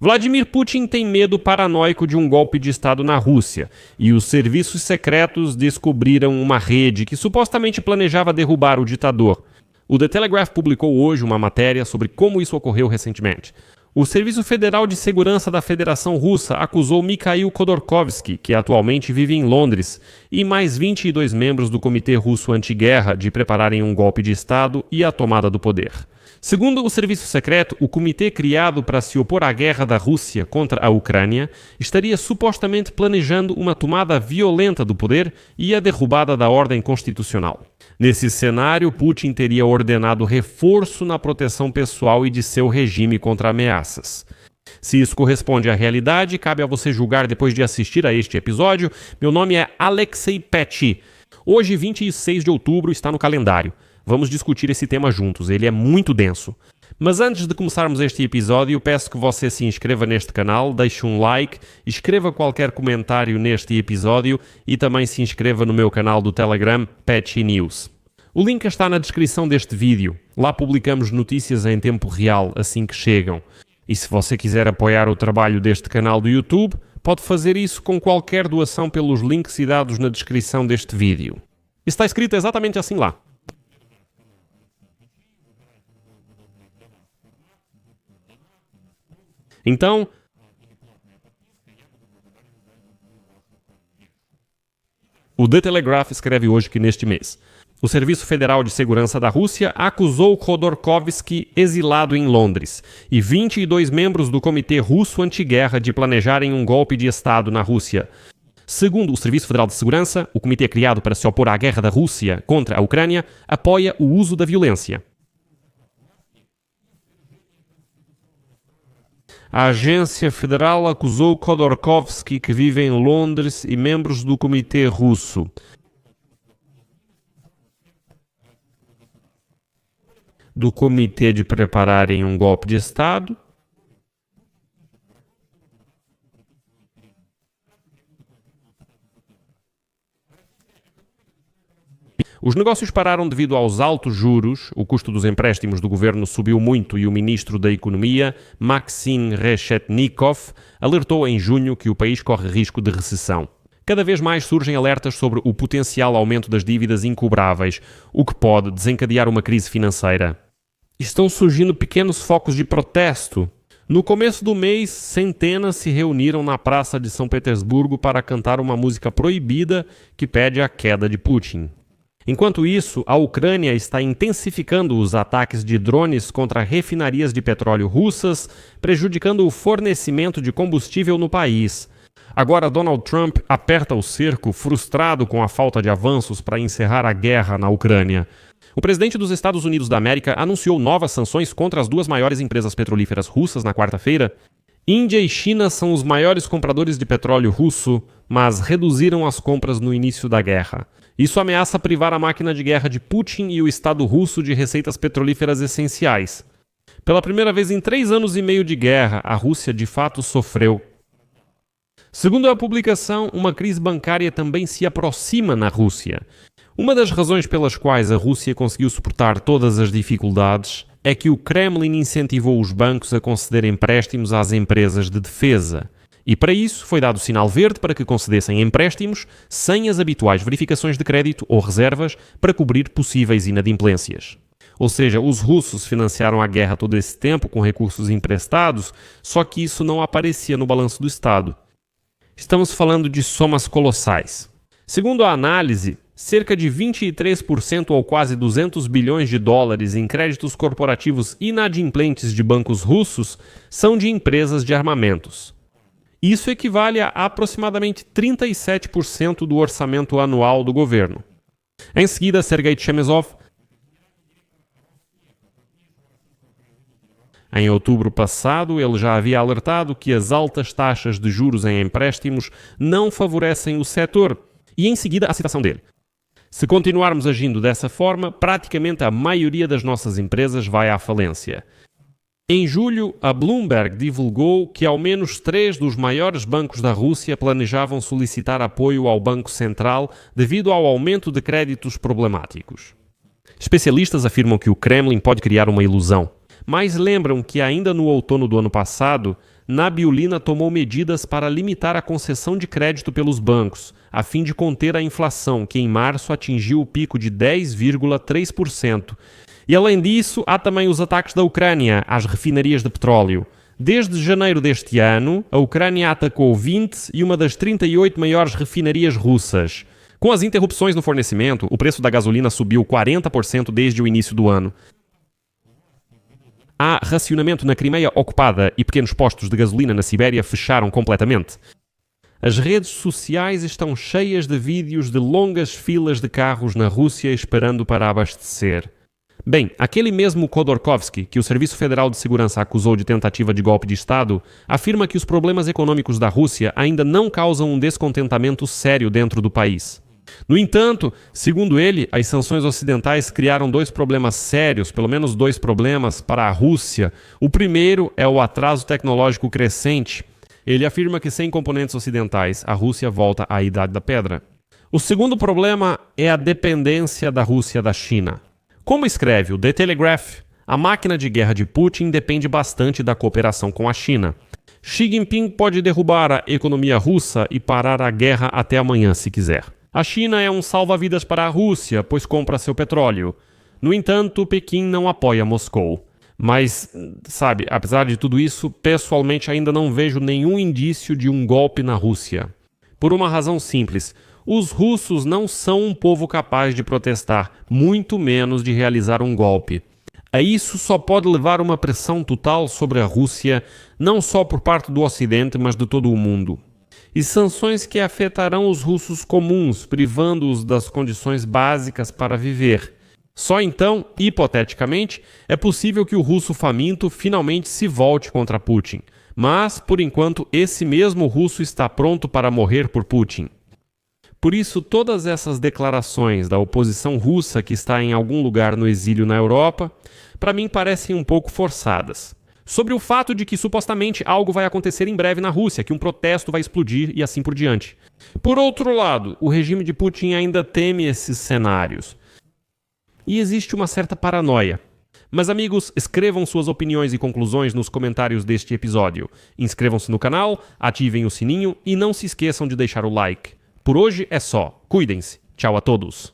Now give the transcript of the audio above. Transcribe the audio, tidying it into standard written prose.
Vladimir Putin tem medo paranoico de um golpe de Estado na Rússia, e os serviços secretos descobriram uma rede que supostamente planejava derrubar o ditador. O The Telegraph publicou hoje uma matéria sobre como isso ocorreu recentemente. O Serviço Federal de Segurança da Federação Russa acusou Mikhail Khodorkovsky, que atualmente vive em Londres, e mais 22 membros do Comitê Russo Antiguerra de prepararem um golpe de Estado e a tomada do poder. Segundo o serviço secreto, o comitê criado para se opor à guerra da Rússia contra a Ucrânia estaria supostamente planejando uma tomada violenta do poder e a derrubada da ordem constitucional. Nesse cenário, Putin teria ordenado reforço na proteção pessoal e de seu regime contra ameaças. Se isso corresponde à realidade, cabe a você julgar depois de assistir a este episódio. Meu nome é Alexei Petty. Hoje, 26 de outubro, está no calendário. Vamos discutir esse tema juntos, ele é muito denso. Mas antes de começarmos este episódio, peço que você se inscreva neste canal, deixe um like, escreva qualquer comentário neste episódio e também se inscreva no meu canal do Telegram, Petty News. O link está na descrição deste vídeo. Lá publicamos notícias em tempo real assim que chegam. E se você quiser apoiar o trabalho deste canal do YouTube, pode fazer isso com qualquer doação pelos links e dados na descrição deste vídeo. Está escrito exatamente assim lá. Então, o The Telegraph escreve hoje que neste mês, o Serviço Federal de Segurança da Rússia acusou Khodorkovsky, exilado em Londres, e 22 membros do Comitê Russo Antiguerra de planejarem um golpe de Estado na Rússia. Segundo o Serviço Federal de Segurança, o comitê criado para se opor à guerra da Rússia contra a Ucrânia apoia o uso da violência. A agência federal acusou Khodorkovsky, que vive em Londres, e membros do comitê russo do comitê de prepararem um golpe de Estado Os negócios pararam devido aos altos juros, o custo dos empréstimos do governo subiu muito e o ministro da Economia, Maxim Reshetnikov, alertou em junho que o país corre risco de recessão. Cada vez mais surgem alertas sobre o potencial aumento das dívidas incobráveis, o que pode desencadear uma crise financeira. Estão surgindo pequenos focos de protesto. No começo do mês, centenas se reuniram na Praça de São Petersburgo para cantar uma música proibida que pede a queda de Putin. Enquanto isso, a Ucrânia está intensificando os ataques de drones contra refinarias de petróleo russas, prejudicando o fornecimento de combustível no país. Agora, Donald Trump aperta o cerco, frustrado com a falta de avanços para encerrar a guerra na Ucrânia. O presidente dos Estados Unidos da América anunciou novas sanções contra as duas maiores empresas petrolíferas russas na quarta-feira. Índia e China são os maiores compradores de petróleo russo, mas reduziram as compras no início da guerra. Isso ameaça privar a máquina de guerra de Putin e o Estado russo de receitas petrolíferas essenciais. Pela primeira vez em 3 anos e meio de guerra, a Rússia de fato sofreu. Segundo a publicação, uma crise bancária também se aproxima na Rússia. Uma das razões pelas quais a Rússia conseguiu suportar todas as dificuldades é que o Kremlin incentivou os bancos a conceder empréstimos às empresas de defesa. E para isso foi dado sinal verde para que concedessem empréstimos sem as habituais verificações de crédito ou reservas para cobrir possíveis inadimplências. Ou seja, os russos financiaram a guerra todo esse tempo com recursos emprestados, só que isso não aparecia no balanço do Estado. Estamos falando de somas colossais. Segundo a análise, cerca de 23% ou quase 200 bilhões de dólares em créditos corporativos inadimplentes de bancos russos são de empresas de armamentos. Isso equivale a aproximadamente 37% do orçamento anual do governo. Em seguida, Sergei Chemezov, em outubro passado, ele já havia alertado que as altas taxas de juros em empréstimos não favorecem o setor. E em seguida, a citação dele. Se continuarmos agindo dessa forma, praticamente a maioria das nossas empresas vai à falência. Em julho, a Bloomberg divulgou que ao menos 3 dos maiores bancos da Rússia planejavam solicitar apoio ao Banco Central devido ao aumento de créditos problemáticos. Especialistas afirmam que o Kremlin pode criar uma ilusão, mas lembram que ainda no outono do ano passado, Nabiulina tomou medidas para limitar a concessão de crédito pelos bancos, a fim de conter a inflação, que em março atingiu o pico de 10,3%. E além disso, há também os ataques da Ucrânia às refinarias de petróleo. Desde janeiro deste ano, a Ucrânia atacou 20 e uma das 38 maiores refinarias russas. Com as interrupções no fornecimento, o preço da gasolina subiu 40% desde o início do ano. Há racionamento na Crimeia ocupada e pequenos postos de gasolina na Sibéria fecharam completamente. As redes sociais estão cheias de vídeos de longas filas de carros na Rússia esperando para abastecer. Bem, aquele mesmo Khodorkovsky, que o Serviço Federal de Segurança acusou de tentativa de golpe de Estado, afirma que os problemas econômicos da Rússia ainda não causam um descontentamento sério dentro do país. No entanto, segundo ele, as sanções ocidentais criaram dois problemas sérios, pelo menos dois problemas, para a Rússia. O primeiro é o atraso tecnológico crescente. Ele afirma que sem componentes ocidentais, a Rússia volta à Idade da Pedra. O segundo problema é a dependência da Rússia da China. Como escreve o The Telegraph, a máquina de guerra de Putin depende bastante da cooperação com a China. Xi Jinping pode derrubar a economia russa e parar a guerra até amanhã se quiser. A China é um salva-vidas para a Rússia, pois compra seu petróleo. No entanto, Pequim não apoia Moscou. Mas, sabe, apesar de tudo isso, pessoalmente ainda não vejo nenhum indício de um golpe na Rússia. Por uma razão simples. Os russos não são um povo capaz de protestar, muito menos de realizar um golpe. A isso só pode levar uma pressão total sobre a Rússia, não só por parte do Ocidente, mas de todo o mundo. E sanções que afetarão os russos comuns, privando-os das condições básicas para viver. Só então, hipoteticamente, é possível que o russo faminto finalmente se volte contra Putin. Mas, por enquanto, esse mesmo russo está pronto para morrer por Putin. Por isso, todas essas declarações da oposição russa que está em algum lugar no exílio na Europa, para mim parecem um pouco forçadas. Sobre o fato de que supostamente algo vai acontecer em breve na Rússia, que um protesto vai explodir e assim por diante. Por outro lado, o regime de Putin ainda teme esses cenários. E existe uma certa paranoia. Mas amigos, escrevam suas opiniões e conclusões nos comentários deste episódio. Inscrevam-se no canal, ativem o sininho e não se esqueçam de deixar o like. Por hoje é só. Cuidem-se. Tchau a todos.